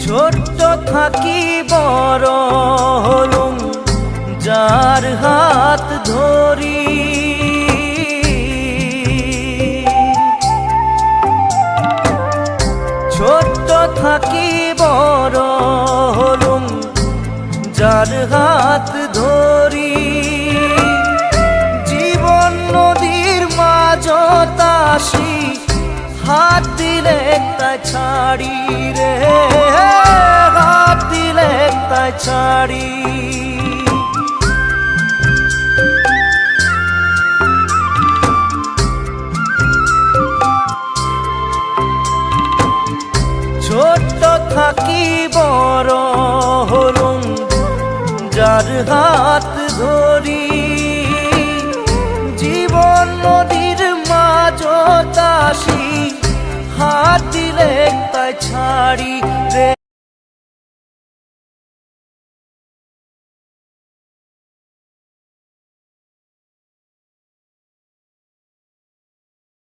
ছোট্ট থাকি বড় হলুম যার হাত ধরি, ছোট্ট থাকি বড় হলুম যার হাত ধরি। জীবন নদীর মাঝত আসি হাত দিলে তাই ছাড়ি রে, হাত দিলে তাই ছাড়ি। ছোট্ট থাকি বড় হলুম যার হাত ধরি। জীবন নদীর মাঝত আসি হাত দিলে তাই ছাড়ি রে,